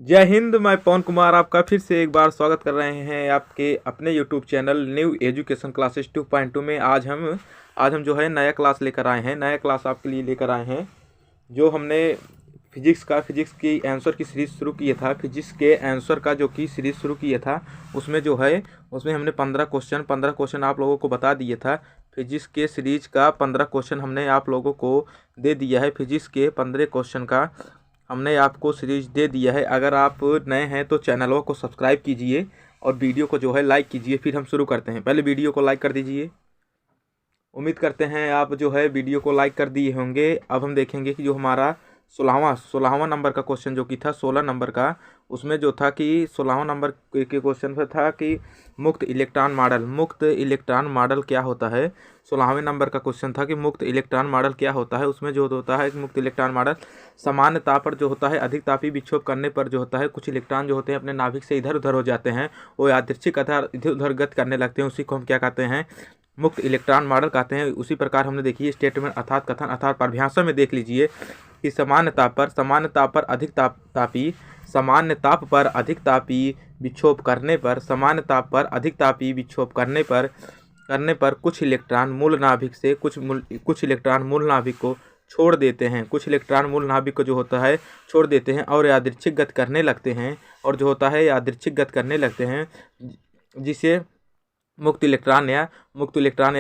जय हिंद। मैं पवन कुमार आपका फिर से एक बार स्वागत कर रहे हैं आपके अपने YouTube channel new education classes 2.2 में। आज हम जो है नया क्लास लेकर आए हैं। नया क्लास आपके लिए लेकर आए हैं जो हमने फिजिक्स की आंसर की सीरीज़ शुरू किया था। फिजिक्स के आंसर का जो की सीरीज़ शुरू किया था उसमें हमने 15 क्वेश्चन आप लोगों को बता दिया था। फिजिक्स के सीरीज का 15 क्वेश्चन हमने आप लोगों को दे दिया है। फिजिक्स के 15 क्वेश्चन का हमने आपको सीरीज दे दिया है। अगर आप नए हैं तो चैनलों को सब्सक्राइब कीजिए और वीडियो को जो है लाइक कीजिए। फिर हम शुरू करते हैं। पहले वीडियो को लाइक कर दीजिए। उम्मीद करते हैं आप जो है वीडियो को लाइक कर दिए होंगे। अब हम देखेंगे कि जो हमारा 16वां नंबर का क्वेश्चन जो कि था 16 नंबर का, उसमें जो था कि 16वां नंबर के क्वेश्चन पर था कि मुक्त इलेक्ट्रॉन मॉडल क्या होता है। 16वें नंबर का क्वेश्चन था कि मुक्त इलेक्ट्रॉन मॉडल क्या होता है। उसमें जो होता है मुक्त इलेक्ट्रॉन मॉडल सामान्य ताप पर जो होता है अधिक तापी विक्षोभ करने पर जो होता है कुछ इलेक्ट्रॉन जो होते हैं अपने नाभिक से इधर उधर हो जाते हैं, वो यादृच्छिक आधार इधर उधर गति करने लगते हैं। उसी को हम क्या कहते हैं, मुक्त इलेक्ट्रॉन मॉडल कहते हैं। उसी प्रकार हमने देखिए स्टेटमेंट अर्थात कथन अर्थात परिभाषा में देख लीजिए कि सामान्य ताप पर अधिक तापी विक्षोभ करने पर कुछ इलेक्ट्रॉन मूल नाभिक से कुछ इलेक्ट्रॉन मूल नाभिक को छोड़ देते हैं। कुछ इलेक्ट्रॉन मूल नाभिक को जो होता है छोड़ देते हैं और यादृच्छिक गति करने लगते हैं जिसे मुक्त इलेक्ट्रॉन या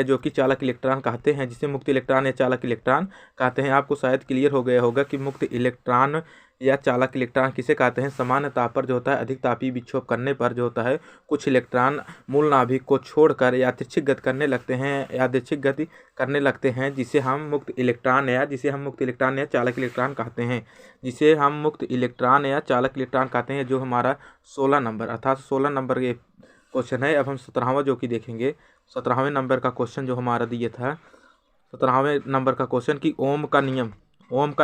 जो कि चालक इलेक्ट्रॉन कहते हैं, जिसे मुक्त इलेक्ट्रॉन या चालक इलेक्ट्रॉन कहते हैं। आपको शायद क्लियर हो गया होगा कि मुक्त इलेक्ट्रॉन या चालक इलेक्ट्रॉन किसे कहते हैं। सामान्य ताप पर जो होता है अधिक तापी विक्षोभ करने पर जो होता है कुछ इलेक्ट्रॉन मूल नाभिक को छोड़कर यादृच्छिक गति करने लगते हैं जिसे हम मुक्त इलेक्ट्रॉन या चालक इलेक्ट्रॉन कहते हैं। जो हमारा 16 नंबर अर्थात 16 नंबर के क्वेश्चन है। अब हम 17वां जो कि देखेंगे। 17वें नंबर का क्वेश्चन जो हमारा दिया था 17वें नंबर का क्वेश्चन कि ओम का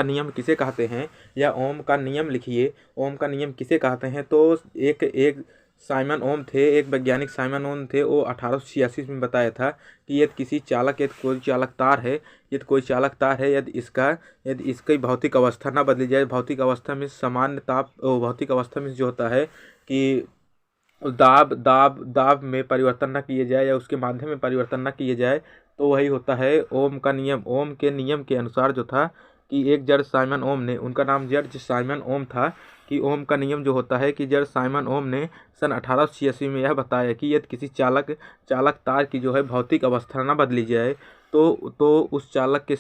नियम किसे कहते हैं, या ओम का नियम लिखिए। ओम का नियम किसे कहते हैं। तो एक साइमन ओम थे, एक वैज्ञानिक साइमन ओम थे। वो 1886 में बताया था कि यदि कोई चालक तार है यदि इसकी भौतिक अवस्था ना बदली जाए, भौतिक अवस्था में जो होता है कि दाब में परिवर्तन न किए जाए या उसके माध्यम में परिवर्तन न किए जाए, तो वही होता है ओम का नियम। ओम के नियम के अनुसार जो था कि एक जज साइमन ओम ने, उनका नाम जज साइमन ओम था, कि ओम का नियम जो होता है कि जज साइमन ओम ने सन 1886 में यह बताया कि यदि किसी चालक तार की जो है भौतिक अवस्था न बदली जाए तो उस चालक के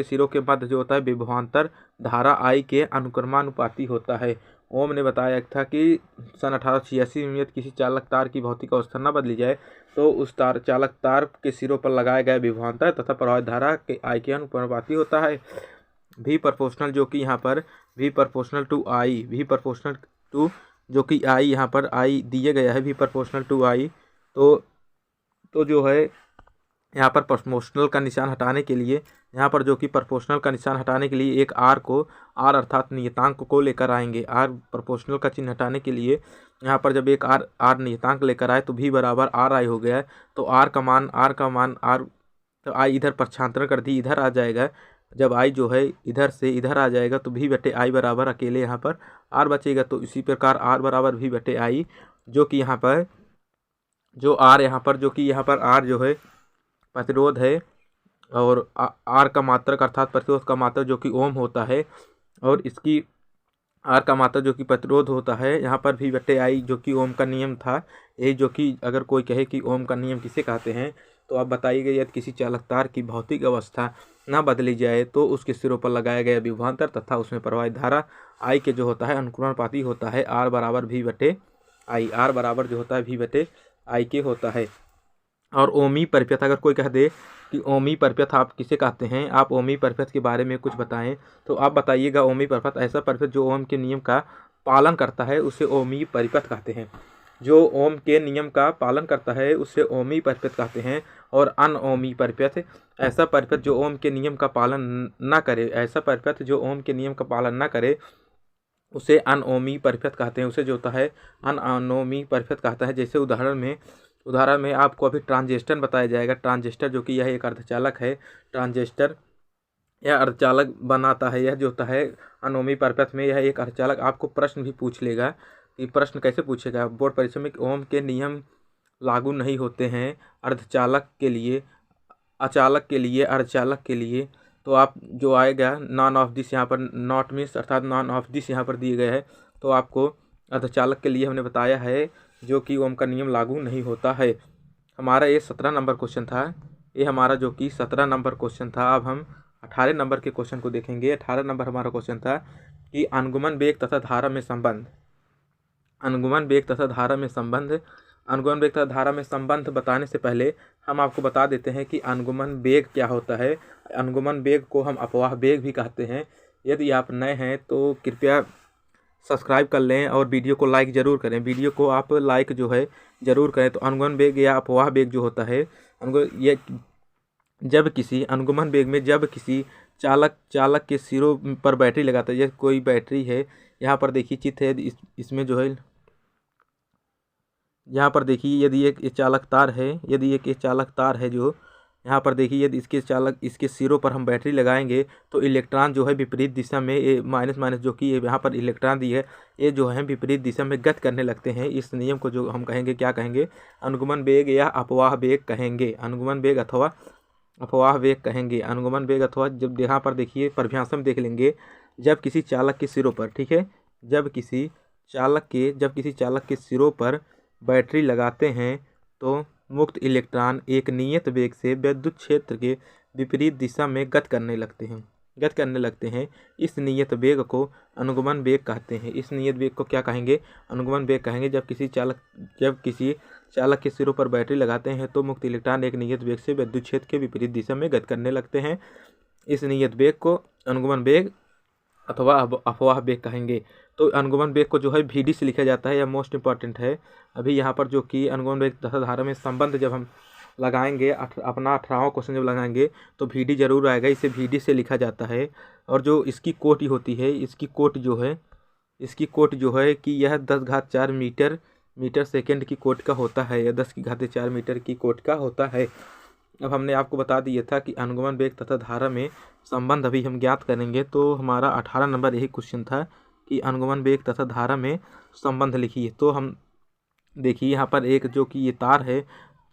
सिरों के मध्य जो होता है विभवांतर धारा आई के अनुक्रमानुपाती होता है। ओम ने बताया था कि सन 1886 में किसी चालक तार की भौतिक अवस्था न बदली जाए तो उस चालक तार के सिरों पर लगाया गया विभवांतर तथा प्रवाहित धारा के आई के अनुक्रमानुपाती होता है। भी प्रोपोर्शनल जो कि यहाँ पर भी प्रोपोर्शनल टू जो कि आई यहाँ पर आई दिए गया है, भी प्रोपोर्शनल टू आई। तो जो है यहाँ पर प्रोपोर्शनल का निशान हटाने के लिए एक आर अर्थात नियतांक को लेकर आएंगे। आर प्रोपोर्शनल का चिन्ह हटाने के लिए यहाँ पर जब एक आर नियतांक लेकर आए तो भी बराबर आर आई हो गया है। तो आर का मान तो आई इधर पक्षांतरण कर दी, इधर आ जाएगा। जब आई जो है इधर से इधर आ जाएगा तो भी बटे आई बराबर अकेले यहाँ पर आर बचेगा। तो इसी प्रकार आर बराबर भी बटे आई, जो कि यहाँ पर आर जो है प्रतिरोध है और आर का मात्रक अर्थात प्रतिरोध का मात्रक जो कि ओम होता है, और इसकी आर का मात्रक जो कि प्रतिरोध होता है। यहाँ पर भी बटे आई जो कि ओम का नियम था। यही जो कि अगर कोई कहे कि ओम का नियम किसे कहते हैं, तो आप बताइए यदि किसी चालक तार की भौतिक अवस्था न बदली जाए तो उसके सिरों पर लगाया गया विभवांतर तथा उसमें प्रवाहित धारा आई के जो होता है अनुक्रमानुपाती होता है। आर बराबर भी बटे आई, आर बराबर जो होता है भी बटे आई के होता है। और ओमी परिपथ, अगर कोई कह दे कि ओमी परिपथ आप किसे कहते हैं, आप ओमी परिपथ के बारे में कुछ बताएं, तो आप बताइएगा ओमी परिपथ ऐसा परिपथ जो ओम के नियम का पालन करता है उसे ओमी परिपथ कहते हैं। जो ओम के नियम का पालन करता है उसे ओमी परिपथ कहते हैं। और अनओमी परिपथ ऐसा परिपथ जो ओम के नियम का पालन न करे उसे अनओमी परिपथ कहते हैं। उसे जो होता है अनओमी परिपथ कहता है। जैसे उदाहरण में आपको अभी ट्रांजिस्टर बताया जाएगा। ट्रांजिस्टर जो कि यह एक अर्धचालक है। ट्रांजिस्टर यह अर्धचालक बनाता है। यह जो होता है अनोमी परपथ में यह एक अर्धचालक। आपको प्रश्न भी पूछ लेगा कि प्रश्न कैसे पूछेगा बोर्ड परीक्षा में, ओम के नियम लागू नहीं होते हैं अर्धचालक के लिए, अचालक के लिए, अर्धचालक के लिए। तो आप जो आएगा नॉन ऑफ दिस, यहाँ पर नॉट मिस अर्थात नॉन ऑफ दिस यहाँ पर दिए गए हैं। तो आपको अर्धचालक के लिए हमने बताया है जो कि ओम का नियम लागू नहीं होता है। हमारा ये 17 नंबर क्वेश्चन था। ये हमारा जो कि 17 नंबर क्वेश्चन था। अब हम 18 नंबर के क्वेश्चन को देखेंगे। 18 नंबर हमारा क्वेश्चन था कि अनुगमन वेग तथा धारा में संबंध। अनुगमन वेग तथा धारा में संबंध। अनुगमन वेग तथा धारा में संबंध बताने से पहले हम आपको बता देते हैं कि अनुगमन वेग क्या होता है। अनुगमन वेग को हम अपवाह वेग भी कहते हैं। यदि आप नए हैं तो कृपया सब्सक्राइब कर लें और वीडियो को लाइक ज़रूर करें। वीडियो को आप लाइक जो है ज़रूर करें। तो अनुगमन वेग या अपवाह वेग जो होता है, ये जब किसी अनुगमन वेग में जब किसी चालक के सिरों पर बैटरी लगाता है, जैसे कोई बैटरी है, यहाँ पर देखिए चित्र है, इसमें जो है यहाँ पर देखिए यदि एक चालक तार है, यदि एक चालक तार है जो यहाँ पर देखिए, यदि इसके सिरों पर हम बैटरी लगाएंगे तो इलेक्ट्रॉन जो है विपरीत दिशा में, ये माइनस माइनस जो कि यहाँ पर इलेक्ट्रॉन दी है, ये जो है विपरीत दिशा में गति करने लगते हैं। इस नियम को जो हम कहेंगे, क्या कहेंगे, अनुगमन वेग या अपवाह वेग कहेंगे। अनुगमन वेग अथवा अपवाह वेग कहेंगे। अनुगमन वेग अथवा, जब यहाँ पर देखिए परिभाषा में देख लेंगे, जब किसी चालक के सिरों पर, ठीक है, जब किसी चालक के सिरों पर बैटरी लगाते हैं तो मुक्त इलेक्ट्रॉन एक नियत वेग से विद्युत क्षेत्र के विपरीत दिशा में गति करने लगते हैं। इस नियत वेग को अनुगमन वेग कहते हैं। इस नियत वेग को क्या कहेंगे, अनुगमन वेग कहेंगे। जब किसी चालक के सिरों पर बैटरी लगाते हैं तो मुक्त इलेक्ट्रॉन एक नियत वेग से विद्युत क्षेत्र के विपरीत दिशा में गति करने लगते हैं। इस नियत वेग को अनुगमन वेग अथवा अपवाह वेग कहेंगे। तो अनुगमन वेग को जो है VD से लिखा जाता है, यह मोस्ट इंपॉर्टेंट है। अभी यहाँ पर जो कि अनुगमन वेग तथा धारा में संबंध जब हम लगाएंगे, अपना 18वां क्वेश्चन जब लगाएंगे तो VD जरूर आएगा, इसे VD से लिखा जाता है। और जो इसकी कोटि होती है, इसकी कोट जो है कि यह 10⁴ मीटर सेकेंड की कोट का होता है, यह 10⁴ मीटर की कोट का होता है। अब हमने आपको बता दिया था कि अनुगमन वेग तथा धारा में संबंध अभी हम ज्ञात करेंगे। तो हमारा 18 नंबर यही क्वेश्चन था कि अनुगमन वेग तथा धारा में संबंध लिखिए। तो हम देखिए यहाँ पर एक जो कि ये तार है,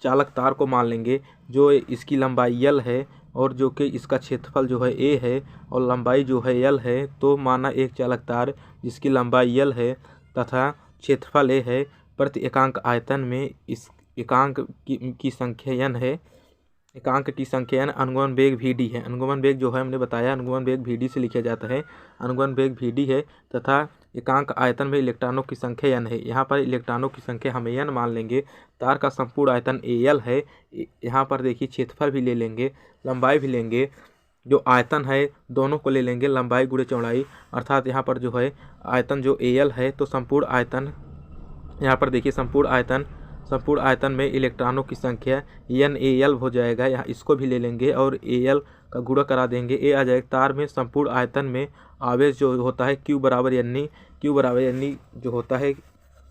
चालक तार को मान लेंगे, जो इसकी लंबाई L है और जो कि इसका क्षेत्रफल जो है A है और लंबाई जो है L है। तो माना एक चालक तार जिसकी लंबाई L है तथा क्षेत्रफल A है, प्रति एकांक आयतन में इस एकांक की संख्या n है, एकांक की संख्या n, अनुगमन वेग VD है। अनुगमन वेग जो है हमने बताया, अनुगमन वेग VD से लिखा जाता है। अनुगमन वेग VD है तथा एकांक आयतन में इलेक्ट्रॉनों की संख्या n है। यहाँ पर इलेक्ट्रॉनों की संख्या हम n मान लेंगे। तार का संपूर्ण आयतन AL है। यहाँ पर देखिए क्षेत्रफल भी ले लेंगे, लंबाई भी लेंगे, जो आयतन है दोनों को ले लेंगे, लंबाई गुणे चौड़ाई, अर्थात यहाँ पर जो है आयतन जो AL है तो संपूर्ण आयतन, यहाँ पर देखिए संपूर्ण आयतन में इलेक्ट्रॉनों की संख्या NaL हो जाएगा। यहाँ इसको भी ले लेंगे और AL का गुणा करा देंगे, A आ जाएगा। तार में संपूर्ण आयतन में आवेश जो होता है Q बराबर N जो होता है,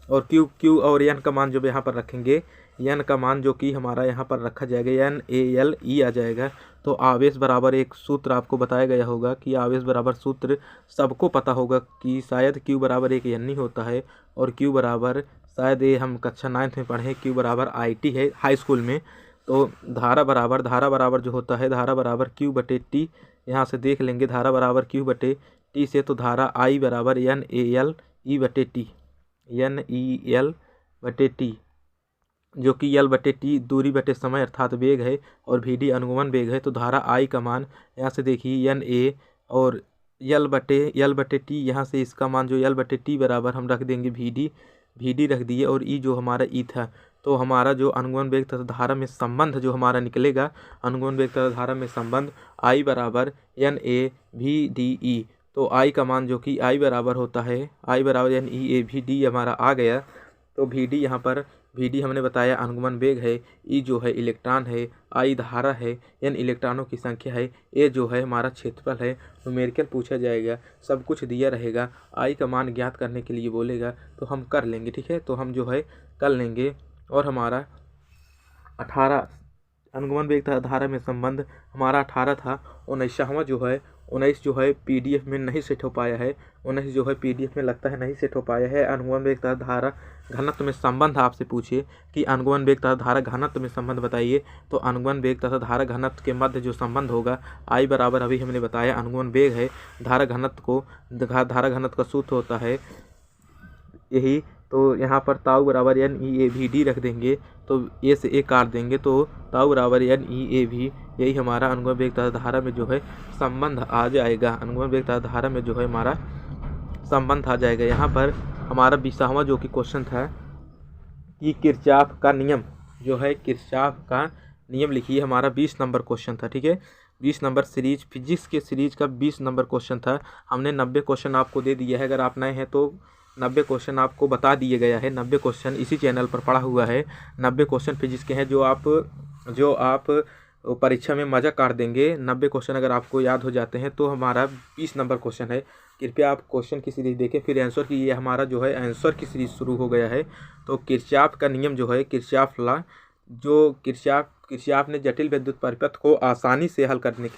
और Q और N का मान जो यहाँ पर रखेंगे, N का मान जो कि हमारा यहाँ पर रखा जाएगा NaLe आ जाएगा। तो आवेश बराबर एक सूत्र आपको बताया गया होगा कि आवेश बराबर सूत्र सबको पता होगा कि शायद Q बराबर एक N होता है, और Q बराबर शायद ये हम कक्षा 9th में पढ़े, Q बराबर IT है हाई स्कूल में। तो धारा बराबर जो होता है, धारा बराबर Q/T, यहाँ से देख लेंगे धारा बराबर Q/T से, तो धारा I बराबर NaLe/T, जो कि L/T दूरी बटे समय अर्थात वेग है और VD अनुगमन वेग है। तो धारा I का मान यहाँ से देखिए NA और L/T, यहाँ से इसका मान जो L/T बराबर हम रख देंगे VD रख दिए, और E जो हमारा E था। तो हमारा जो अनुगमन वेग तथा धारा में संबंध जो हमारा निकलेगा, अनुगमन वेग तथा धारा में संबंध I बराबर NaVdE। तो I का मान जो कि I बराबर होता है, I बराबर NeAVd हमारा आ गया। तो VD यहाँ पर VD हमने बताया अनुगमन वेग है, E जो है इलेक्ट्रॉन है, I धारा है, N इलेक्ट्रॉनों की संख्या है, A जो है हमारा क्षेत्रफल है। न्यूमेरिकल पूछा जाएगा, सब कुछ दिया रहेगा। I का मान ज्ञात करने के लिए बोलेगा तो हम कर लेंगे, ठीक है। तो हम जो है कर लेंगे, और हमारा अनुगमन वेग तथा धारा में संबंध हमारा 18 था। 19वां जो है 19 जो है PDF में नहीं सेट हो पाया है। 19 जो है PDF में लगता है नहीं सेट हो पाया है। अनुगमन वेग तथा धारा घनत्व में संबंध आपसे पूछिए कि अनुगमन वेग तथा धारा घनत्व में संबंध बताइए, तो अनुगमन वेग तथा धारा घनत्व के मध्य जो संबंध होगा I बराबर अभी हमने बताया अनुगमन वेग है, धारा घनत्व का सूत्र होता है यही, तो यहाँ पर ताऊ बराबर NeAV रख देंगे, तो ए से ए काट देंगे तो ताऊ बराबर NeAV, यही हमारा अनुगमन वेग तथा धारा में जो है संबंध आ जाएगा। अनुगमन वेग तथा धारा में जो है हमारा संबंध आ जाएगा। यहाँ पर हमारा 20वां जो कि क्वेश्चन था कि किरचॉफ का नियम जो है, किरचॉफ का नियम लिखिए, हमारा 20 नंबर क्वेश्चन था। ठीक है, 20 नंबर सीरीज, फिजिक्स के सीरीज का 20 नंबर क्वेश्चन था। हमने 90 क्वेश्चन आपको दे दिया है, अगर आप नए हैं तो 90 क्वेश्चन आपको बता दिए गया है। 90 क्वेश्चन इसी चैनल पर पड़ा हुआ है। 90 क्वेश्चन फिजिक्स के हैं जो आप परीक्षा में मज़ा काट देंगे। 90 क्वेश्चन अगर आपको याद हो जाते हैं तो हमारा 20 नंबर क्वेश्चन है। कृपया आप क्वेश्चन की सीरीज देखें, फिर आंसर की, ये हमारा जो है आंसर की सीरीज शुरू हो गया है। तो किरचॉफ का नियम जो है, किरचॉफ लॉ, जो किरचॉफ ने जटिल विद्युत परिपथ को आसानी से हल करने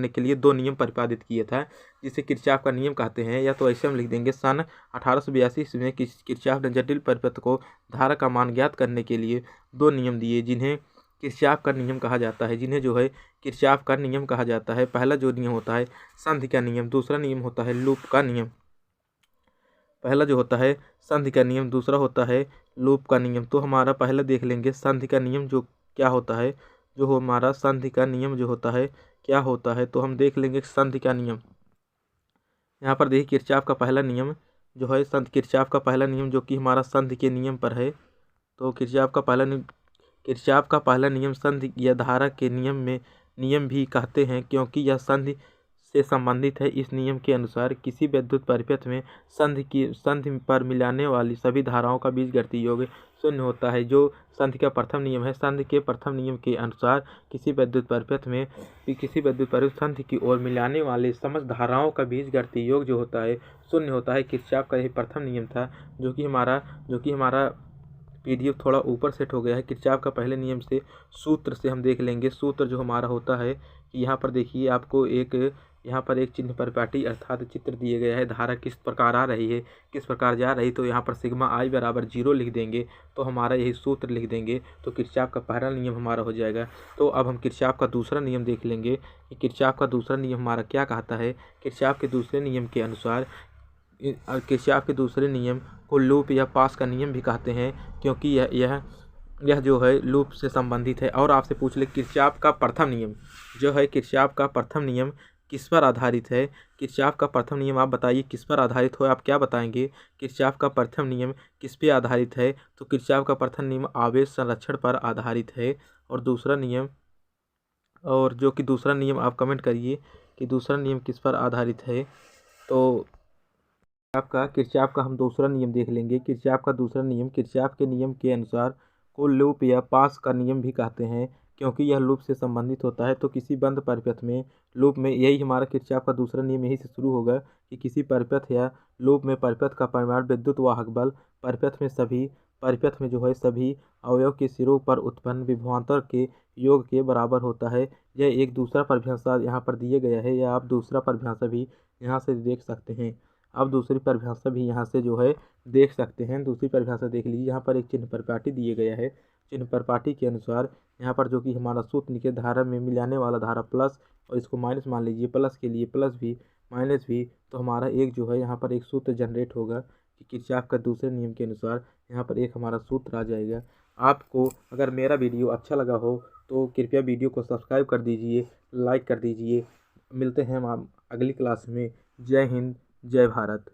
के लिए दो नियम प्रतिपादित किए था, जिसे किरचॉफ का नियम कहते हैं। या तो ऐसे हम लिख देंगे, सन 1882 में किरचॉफ ने जटिल परिपथ को धारा का मान ज्ञात करने के लिए दो नियम दिए, जिन्हें किरचॉफ का नियम कहा जाता है। पहला जो नियम होता है संधि का नियम, दूसरा नियम होता है लूप का नियम। पहला जो होता है संधि का नियम, दूसरा होता है लूप का नियम। तो हमारा पहला देख लेंगे संधि का नियम जो क्या होता है, हमारा संधि का नियम जो होता है क्या होता है। तो हम देख लेंगे संधि का नियम। यहाँ पर देखिए किरचॉफ का पहला नियम जो है किरचॉफ का पहला नियम जो कि हमारा संधि के नियम पर है। तो किरचॉफ का पहला नियम संधि या धारा के नियम भी कहते हैं, क्योंकि यह संधि से संबंधित है। इस नियम के अनुसार किसी विद्युत परिपथ में संधि पर मिलाने वाली सभी धाराओं का बीजगणितीय योग शून्य होता है। जो संधि का प्रथम नियम है, संधि के प्रथम नियम के अनुसार किसी विद्युत परिपथ संधि की ओर मिलाने वाले समस्त धाराओं का बीजगणितीय योग जो होता है शून्य होता है। किरचॉफ का यही प्रथम नियम था, जो कि हमारा PDF थोड़ा ऊपर सेट हो गया है। किरचॉफ का पहले नियम से सूत्र से हम देख लेंगे। सूत्र जो हमारा होता है कि यहाँ पर देखिए आपको यहाँ पर एक चिन्ह परिपाटी अर्थात चित्र दिए गया है, धारा किस प्रकार आ रही है, किस प्रकार जा रही, तो यहाँ पर सिग्मा I बराबर 0 लिख देंगे, तो हमारा यही सूत्र लिख देंगे, तो किरचॉफ का पहला नियम हमारा हो जाएगा। तो अब हम किरचॉफ का दूसरा नियम देख लेंगे कि किरचॉफ का दूसरा नियम हमारा क्या कहता है। किरचॉफ के दूसरे नियम के अनुसार, किरचॉफ के दूसरे नियम को लूप या पास का नियम भी कहते हैं, क्योंकि यह जो है लूप से संबंधित है। और आपसे पूछ ले किरचॉफ का प्रथम नियम जो है, किरचॉफ का प्रथम नियम किस पर आधारित है। किरचॉफ का प्रथम नियम आप बताइए किस पर आधारित हो, आप क्या बताएंगे। किरचॉफ का प्रथम नियम किस पे आधारित है, तो किरचॉफ का प्रथम नियम आवेश संरक्षण पर आधारित है। और दूसरा नियम, और जो कि दूसरा नियम आप कमेंट करिए कि दूसरा नियम किस पर आधारित है। तो किरचॉफ का हम दूसरा नियम देख लेंगे। किरचॉफ का दूसरा नियम, किरचॉफ के नियम के अनुसार को लूप या पास का नियम भी कहते हैं, क्योंकि यह लूप से संबंधित होता है। तो किसी बंद परिपथ में लूप में, यही हमारा किरचॉफ का दूसरा नियम यही से शुरू होगा कि किसी परिपथ या लूप में परिपथ का परिमाण विद्युत वाहक बल परिपथ में जो है सभी अवयव के सिरों पर उत्पन्न विभवांतर के योग के बराबर होता है। यह एक दूसरा परिभाषा यहाँ पर दिया गया है, या आप दूसरा परिभाषा भी यहाँ से देख सकते हैं। अब दूसरी परिभाषा भी यहाँ से जो है देख सकते हैं। दूसरी परिभाषा देख लीजिए, यहाँ पर एक चिन्ह परिपाटी दिए गया है। चिन्ह परिपाटी के अनुसार यहाँ पर जो कि हमारा सूत्र निकले, धारा में मिलाने वाला धारा प्लस और इसको माइनस मान लीजिए, प्लस के लिए प्लस भी माइनस भी, तो हमारा एक जो है यहाँ पर एक सूत्र जनरेट होगा कि किरचॉफ का दूसरे नियम के अनुसार यहाँ पर एक हमारा सूत्र आ जाएगा। आपको अगर मेरा वीडियो अच्छा लगा हो तो कृपया वीडियो को सब्सक्राइब कर दीजिए, लाइक कर दीजिए। मिलते हैं हम अगली क्लास में। जय हिंद, जय भारत।